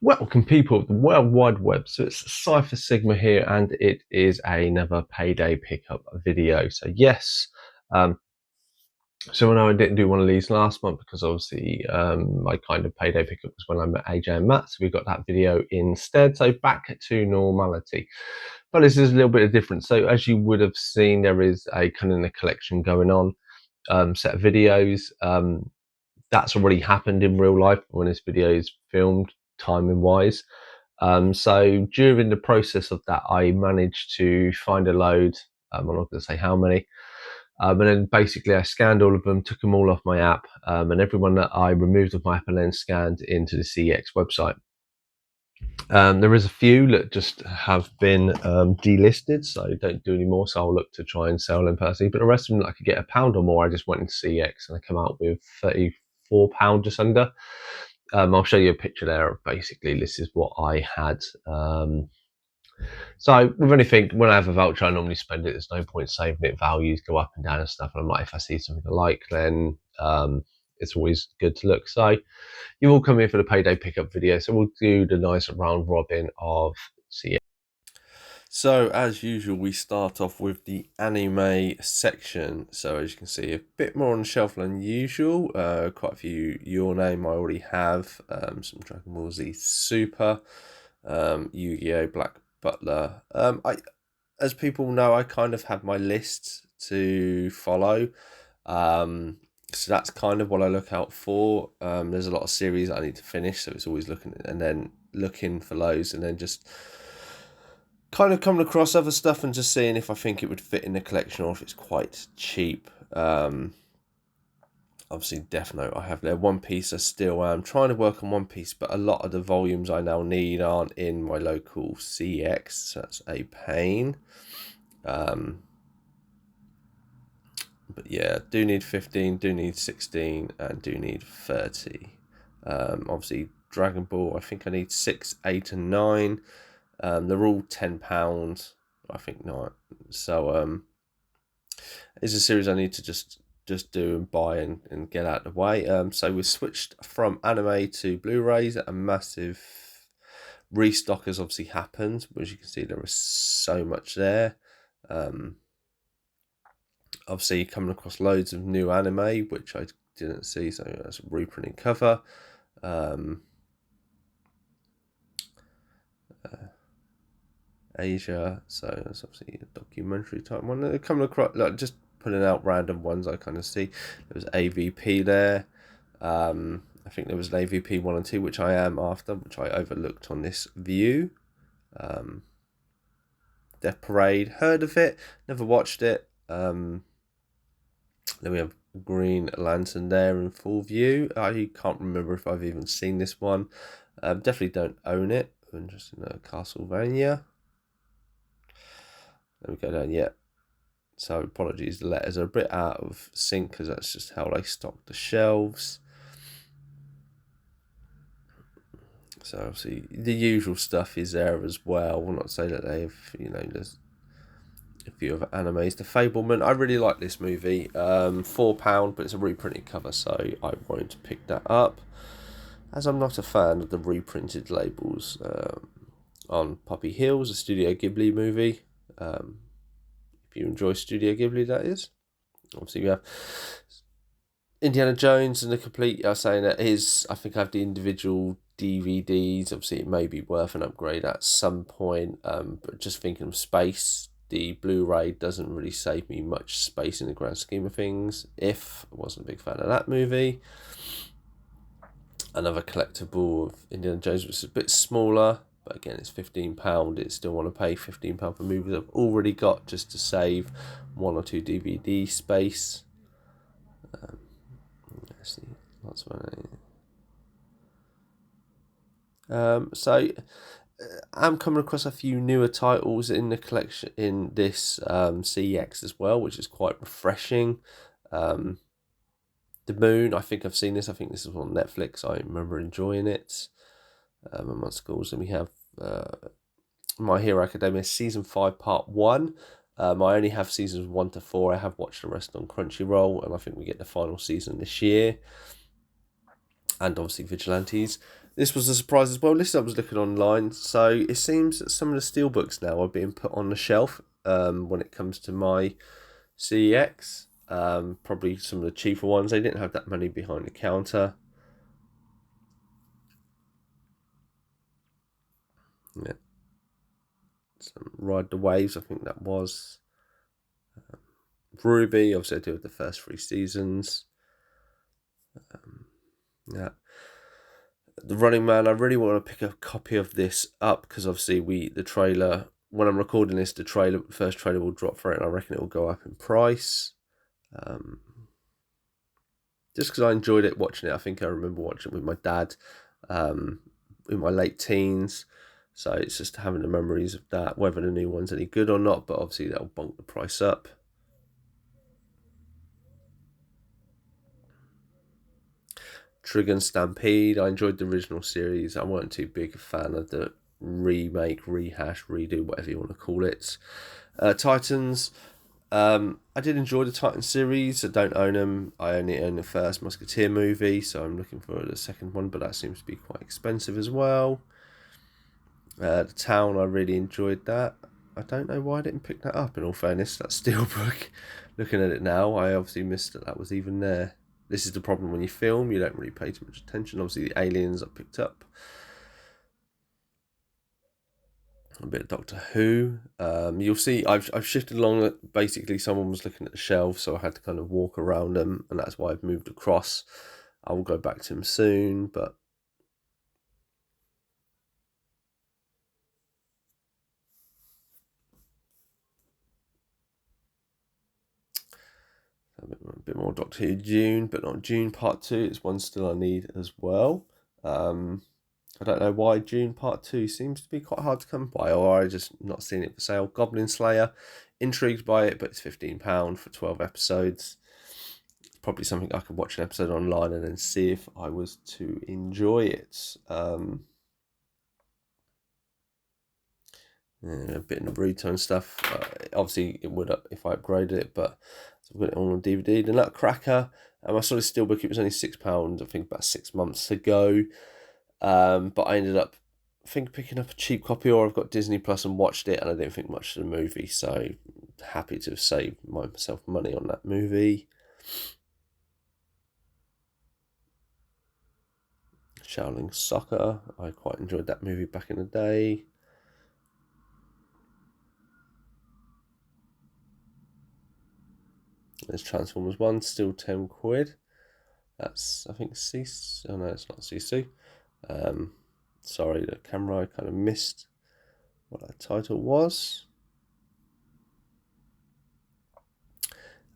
Welcome, people of the World Wide Web. So it's Cypher Sigma here, and it is another payday pickup video. So yes, so I know I didn't do one of these last month because obviously my kind of payday pickup was when I met AJ and Matt, so we got that video instead. So back to normality. But this is a little bit of difference. So as you would have seen, there is a kind of a collection going on, set of videos. That's already happened in real life when this video is filmed, timing wise. So during the process of that, I managed to find a load. I'm not going to say how many. And then basically I scanned all of them, took them all off my app, and everyone that I removed off my app and then scanned into the CEX website. There is a few that just have been delisted, so don't do anymore. So I'll look to try and sell them personally. But the rest of them, I could get £1 or more. I just went into CEX and I come out with £34 just under. I'll show you a picture there of basically this is what I had. So with anything, when I have a voucher, I normally spend it. There's no point saving it. Values go up and down and stuff. And I'm like, if I see something I like, then it's always good to look. So you all come in for the payday pickup video. So we'll do the nice round robin of CEX. So as usual, we start off with the anime section. So as you can see, a bit more on the shelf than usual. Quite a few Your Name I already have. Some Dragon Ball Z Super, Yu-Gi-Oh! Black Butler. As people know, I kind of have my list to follow. So that's kind of what I look out for. There's a lot of series I need to finish, so it's always looking for those, and then just kind of coming across other stuff and just seeing if I think it would fit in the collection or if it's quite cheap. Obviously Death Note I have there. One Piece I still am trying to work on One Piece, but a lot of the volumes I now need aren't in my local CX, so that's a pain. But yeah, do need 15, do need 16, and do need 30. Obviously Dragon Ball, I think I need 6, 8, and 9. They're all £10, I think not. So it's a series I need to just do and buy and get out of the way. So we switched from anime to Blu-rays. A massive restock has obviously happened, but as you can see, there is so much there. Obviously coming across loads of new anime, which I didn't see, so that's a reprinting cover. Asia, so that's obviously a documentary type one. They're coming across, like, just putting out random ones I kind of see. There was AVP there. I think there was an AVP 1 and 2, which I am after, which I overlooked on this view. Death Parade, heard of it, never watched it. Then we have Green Lantern there in full view. I can't remember if I've even seen this one. Definitely don't own it. I'm just in Castlevania. Let me go down, yeah. So apologies, the letters are a bit out of sync because that's just how they stock the shelves. So obviously the usual stuff is there as well. We'll not say that they've, there's a few other animes. The Fableman, I really like this movie. £4, but it's a reprinted cover, so I won't pick that up, as I'm not a fan of the reprinted labels. On Poppy Hills, a Studio Ghibli movie. If you enjoy Studio Ghibli, that is. Obviously, we have Indiana Jones and the complete. I was saying that I think I have the individual DVDs. Obviously, it may be worth an upgrade at some point. But just thinking of space, the Blu-ray doesn't really save me much space in the grand scheme of things. If I wasn't a big fan of that movie. Another collectible of Indiana Jones, which is a bit smaller. But again, it's £15. It's still want to pay £15 for movies I've already got just to save 1 or 2 DVD space. Let's see, lots of money. So I'm coming across a few newer titles in the collection in this CEX as well, which is quite refreshing. The Moon, I think I've seen this. I think this is on Netflix. I remember enjoying it. Amongst schools, and we have My Hero Academia Season 5 Part 1. I only have seasons 1 to 4. I have watched the rest on Crunchyroll, and I think we get the final season this year. And obviously Vigilantes. This was a surprise as well. This I was looking online, so it seems that some of the steelbooks now are being put on the shelf when it comes to my CEX. Probably some of the cheaper ones. They didn't have that many behind the counter. Yeah. Some Ride the Waves, I think that was. Ruby, obviously I do with the first 3 seasons. Yeah. The Running Man, I really want to pick a copy of this up because obviously the trailer, when I'm recording this, the first trailer will drop for it, and I reckon it will go up in price. Just because I enjoyed it watching it. I think I remember watching it with my dad in my late teens. So it's just having the memories of that, whether the new one's any good or not, but obviously that'll bump the price up. Trigun Stampede, I enjoyed the original series. I weren't too big a fan of the remake, rehash, redo, whatever you want to call it. Titans, I did enjoy the Titans series. I don't own them. I only own the first Musketeer movie, so I'm looking for the second one, but that seems to be quite expensive as well. The Town, I really enjoyed that. I don't know why I didn't pick that up, in all fairness. That steelbook, looking at it now, I obviously missed that was even there. This is the problem when you film, you don't really pay too much attention. Obviously, the Aliens I picked up. A bit of Doctor Who. You'll see I've shifted along. Basically, someone was looking at the shelves, so I had to kind of walk around them, and that's why I've moved across. I will go back to them soon, but a bit more Doctor Who June, but not June Part 2. It's one still I need as well. I don't know why June Part 2 seems to be quite hard to come by, or I just not seen it for sale. Goblin Slayer, intrigued by it, but it's £15 for 12 episodes. It's probably something I could watch an episode online and then see if I was to enjoy it. A bit of Naruto and stuff. Obviously, it would if I upgraded it, but I've got it all on DVD. The Nutcracker, I saw this steelbook. It was only £6, I think, about 6 months ago. But I ended up, I think, picking up a cheap copy, or I've got Disney Plus and watched it, and I didn't think much of the movie. So happy to have saved myself money on that movie. Shaolin Soccer, I quite enjoyed that movie back in the day. There's Transformers 1, still £10. That's, I think, Sisu. Oh, no, it's not Sisu. Sorry, the camera, I kind of missed what that title was.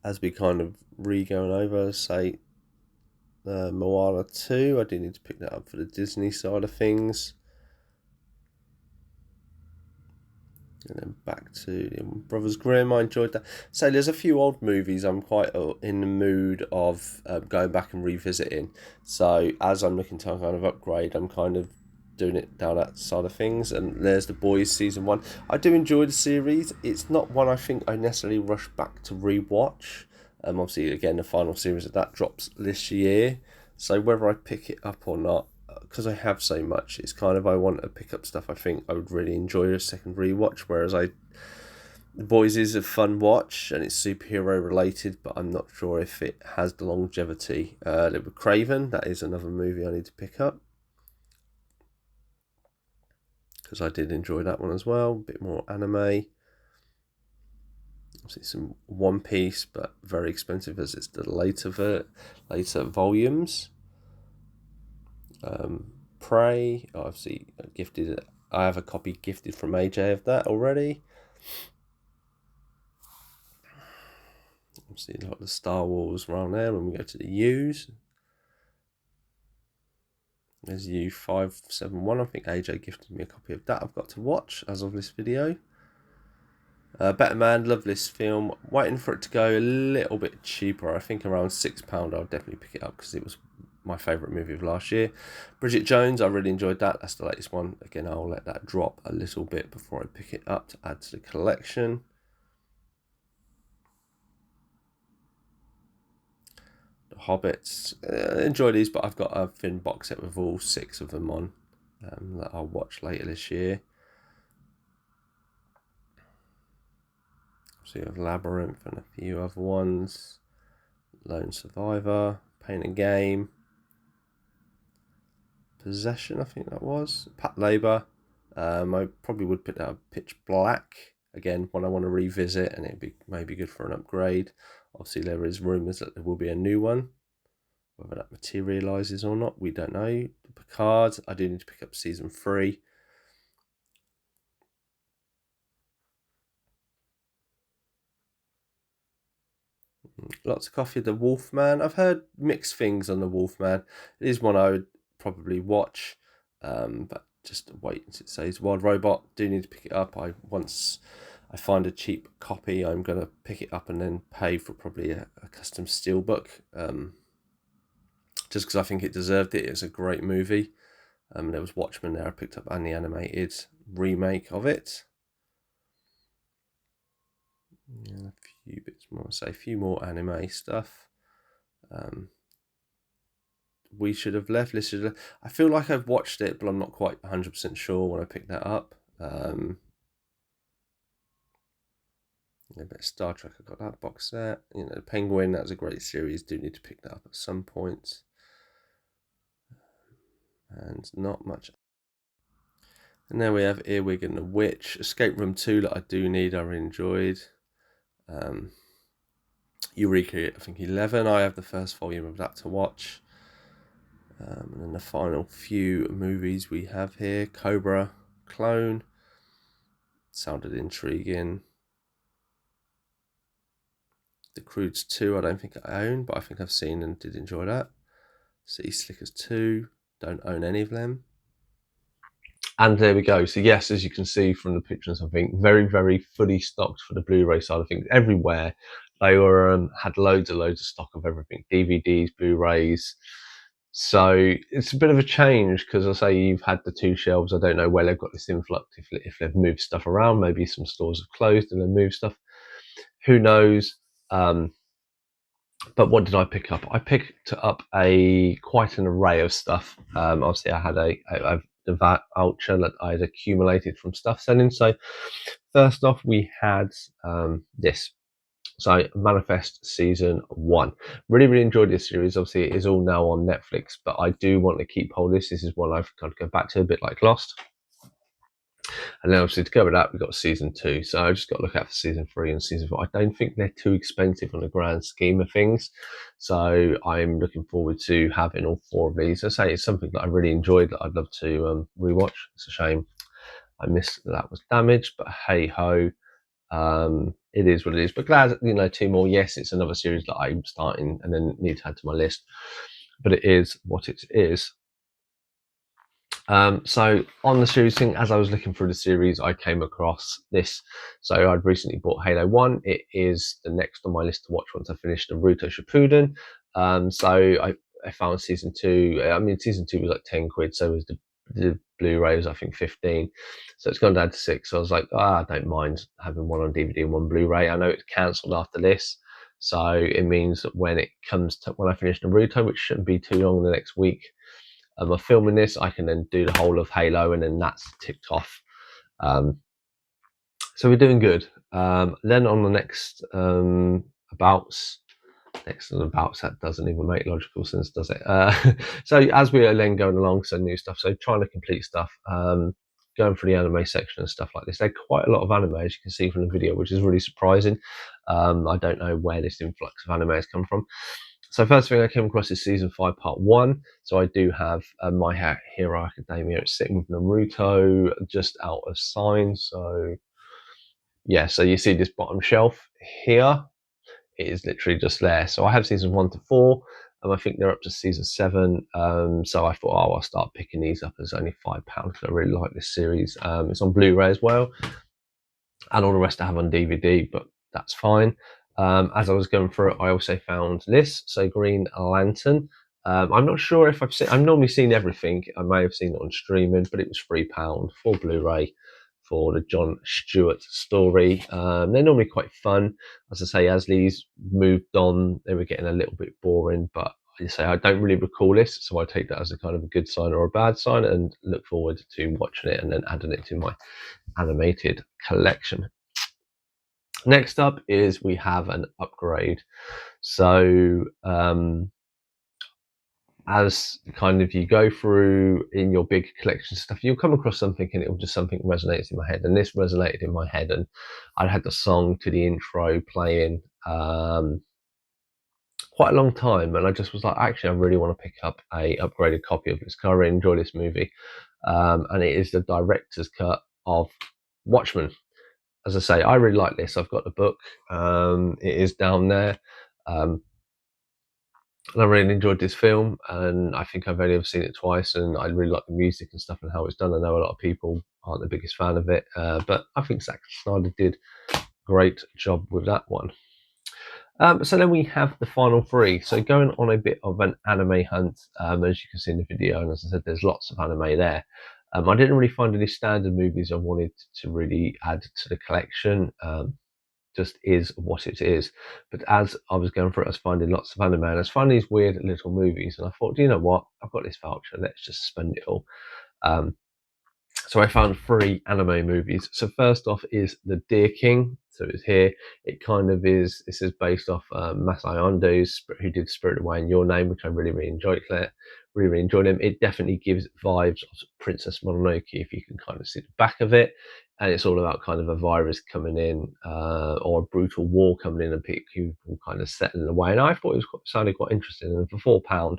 As we kind of going over, say, Moana 2, I do need to pick that up for the Disney side of things. And then back to Brothers Grimm, I enjoyed that. So there's a few old movies I'm quite in the mood of going back and revisiting. So as I'm looking to kind of upgrade, I'm kind of doing it down that side of things. And there's The Boys season 1. I do enjoy the series. It's not one I think I necessarily rush back to rewatch. Obviously, again, the final series of that drops this year. So whether I pick it up or not, because I have so much, it's kind of, I want to pick up stuff I think I would really enjoy a second rewatch, whereas The Boys is a fun watch and it's superhero related, but I'm not sure if it has the longevity. With Craven, that is another movie I need to pick up, because I did enjoy that one as well. A bit more anime. Obviously some One Piece, but very expensive as it's the later volumes. Prey, obviously gifted. I have a copy gifted from AJ of that already. Obviously a lot of the Star Wars around there when we go to the U's. There's U571. I think AJ gifted me a copy of that. I've got to watch as of this video. Better Man, love this film. Waiting for it to go a little bit cheaper. I think around £6. I'll definitely pick it up because it was my favourite movie of last year. Bridget Jones, I really enjoyed that. That's the latest one. Again, I'll let that drop a little bit before I pick it up to add to the collection. The Hobbits, enjoy these, but I've got a thin box set with all 6 of them on. that I'll watch later this year. So you have Labyrinth and a few other ones. Lone Survivor, Paint a Game, Possession, I think that was. Pat Labour. I probably would put that Pitch Black. Again, one I want to revisit, and it'd be maybe good for an upgrade. Obviously, there is rumours that there will be a new one. Whether that materialises or not, we don't know. Picard, I do need to pick up season 3. Lots of coffee. The Wolfman. I've heard mixed things on the Wolfman. It is one I would probably watch, but just wait until it says Wild Robot. Do need to pick it up. Once I find a cheap copy, I'm gonna pick it up and then pay for probably a custom steelbook. Just because I think it deserved it. It's a great movie. There was Watchmen there I picked up, and the animated remake of it. Yeah, a few bits more. Say a few more anime stuff. We Should Have Left. I feel like I've watched it, but I'm not quite 100% sure when I picked that up. A bit of Star Trek. I got that box set. Penguin. That was a great series. Do need to pick that up at some point. And not much. And then we have Earwig and the Witch. Escape Room 2 that I do need. I really enjoyed. Eureka, I think 11. I have the first volume of that to watch. And then the final few movies we have here. Cobra, Clone. Sounded intriguing. The Croods 2, I don't think I own, but I think I've seen and did enjoy that. City Slickers 2, don't own any of them. And there we go. So yes, as you can see from the pictures, I think very, very fully stocked for the Blu-ray side of things. Everywhere they were had loads of stock of everything: DVDs, Blu-rays. So it's a bit of a change because I say you've had the two shelves. I don't know where they've got this influx. If they've moved stuff around, maybe some stores have closed and they moved stuff. Who knows? But what did I pick up? I picked up quite an array of stuff. Obviously, I had the VAT voucher that I'd accumulated from stuff selling. So first off, we had this. So Manifest Season 1. Really, really enjoyed this series. Obviously, it is all now on Netflix, but I do want to keep hold of this. This is one I've got to go back to, a bit like Lost. And then obviously to go with that, we've got Season 2. So I just got to look out for Season 3 and Season 4. I don't think they're too expensive on the grand scheme of things. So I'm looking forward to having all 4 of these. I say it's something that I really enjoyed that I'd love to rewatch. It's a shame I missed that was damaged, but hey ho. It is what it is, but glad 2 more. Yes, it's another series that I'm starting and then need to add to my list, but it is what it is. So on the series thing, as I was looking through the series, I came across this. So I'd recently bought Halo 1. It is the next on my list to watch once I finish Naruto Shippuden. So I found Season 2. I mean, Season 2 was like 10 quid, so was the Blu-ray was I think 15. So it's gone down to 6. So I was like, I don't mind having one on DVD and one Blu-ray. I know it's cancelled after this. So it means that when I finish Naruto, which shouldn't be too long in the next week, of filming this, I can then do the whole of Halo, and then that's ticked off. So we're doing good. Then on the next abouts, that doesn't even make logical sense, does it? So as we are then going along, so new stuff, so trying to complete stuff, going through the anime section and stuff like this. There are quite a lot of anime, as you can see from the video, which is really surprising. I don't know where this influx of anime has come from. So first thing I came across is Season 5 Part 1. So I do have My Hero Academia. It's sitting with Naruto just out of sign. So yeah, so you see this bottom shelf here. It is literally just there. So I have Season 1 to 4. I think they're up to Season 7. So I thought, I'll start picking these up. It's only £5 because I really like this series. It's on Blu-ray as well. And all the rest I have on DVD, but that's fine. As I was going through it, I also found this, so Green Lantern. I'm not sure if I've normally seen everything. I may have seen it on streaming, but it was £3 for Blu-ray for the John Stewart story. They're normally quite fun. As I say, as these moved on, they were getting a little bit boring, but say I don't really recall this, so I take that as a kind of a good sign or a bad sign, and look forward to watching it and then adding it to my animated collection. Next up is we have an upgrade. So as kind of you go through in your big collection stuff, you'll come across something and it'll just something resonates in my head. And this resonated in my head, and I had the song to the intro playing quite a long time, and I just was like, actually, I really want to pick up a upgraded copy of this because I really enjoy this movie, and it is the director's cut of Watchmen. As I say, I really like this. I've got the book. It is down there. And I really enjoyed this film, and I think I've only ever seen it twice, and I really like the music and stuff and how it's done. I know a lot of people aren't the biggest fan of it, but I think Zack Snyder did a great job with that one. So then we have the final three. So going on a bit of an anime hunt, as you can see in the video, and as I said, there's lots of anime there. I didn't really find any standard movies I wanted to really add to the collection. Just is what it is. But as I was going through it, I was finding lots of anime, and I was finding these weird little movies, and I thought, do you know what? I've got this voucher, let's just spend it all. So I found 3 anime movies. So first off is The Deer King. So it's here. It kind of is, this is based off Masai Ondo's, who did Spirit Away in Your Name, which I really enjoyed, Claire. Really enjoyed him. It definitely gives vibes of Princess Mononoke, if you can kind of see the back of it. And it's all about kind of a virus coming in, or a brutal war coming in, and people kind of settling away. And I thought it was sounded quite interesting. And for £4,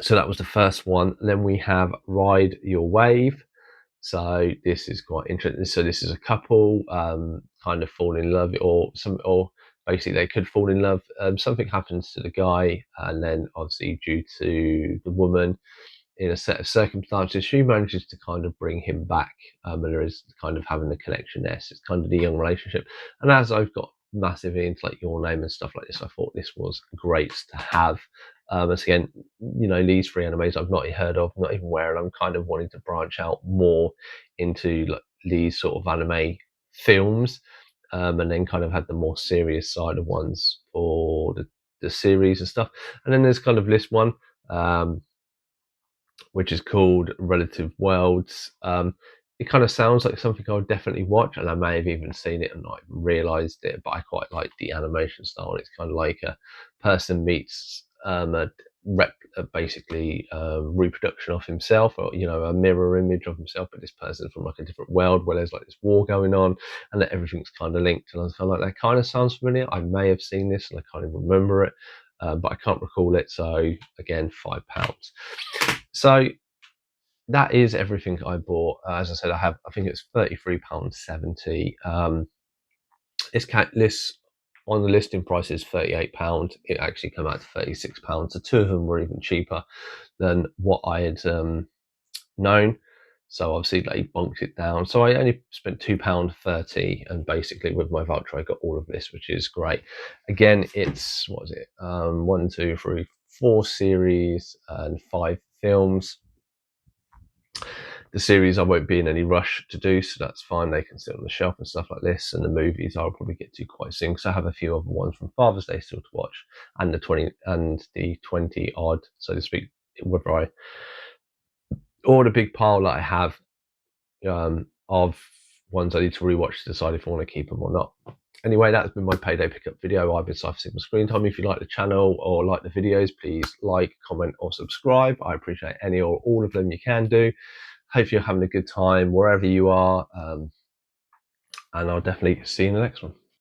so that was the first one. Then we have Ride Your Wave. So this is quite interesting. So this is a couple kind of fall in love, or basically they could fall in love. Something happens to the guy, and then obviously due to the woman in a set of circumstances, she manages to kind of bring him back, and there is kind of having a connection there. So it's kind of the young relationship. And as I've got massively into like Your Name and stuff like this, I thought this was great to have. As again, you know, these 3 animes I've not heard of, not even aware, and I'm kind of wanting to branch out more into like these sort of anime films, and then kind of had the more serious side of ones for the series and stuff. And then there's kind of this one, which is called Relative Worlds. It kind of sounds like something I would definitely watch, and I may have even seen it and not even realised it, but I quite like the animation style. It's kind of like a person meets basically reproduction of himself, or you know, a mirror image of himself, but this person's from like a different world where there's like this war going on, and that everything's kind of linked. And I was kind of like, that kind of sounds familiar. I may have seen this, and I can't even remember it, but I can't recall it. So again, £5. So that is everything I bought. As I said, I think it's £33.70. This on the listing price is £38. It actually came out to £36. So 2 of them were even cheaper than what I had known. So obviously they bumped it down. So I only spent £2.30, and basically with my voucher I got all of this, which is great. Again, it's, what is it? 1, 2, 3, 4 series and 5 films. The series I won't be in any rush to do, so that's fine. They can sit on the shelf and stuff like this. And the movies I'll probably get to quite soon, because I have a few other ones from Father's Day still to watch, and the 20 odd, so to speak, whether I, or the big pile that I have of ones I need to rewatch to decide if I want to keep them or not. Anyway, that's been my payday pickup video. I've been Cypher Sigma Screen Time. If you like the channel or like the videos, please like, comment, or subscribe. I appreciate any or all of them you can do. Hope you're having a good time wherever you are, and I'll definitely see you in the next one.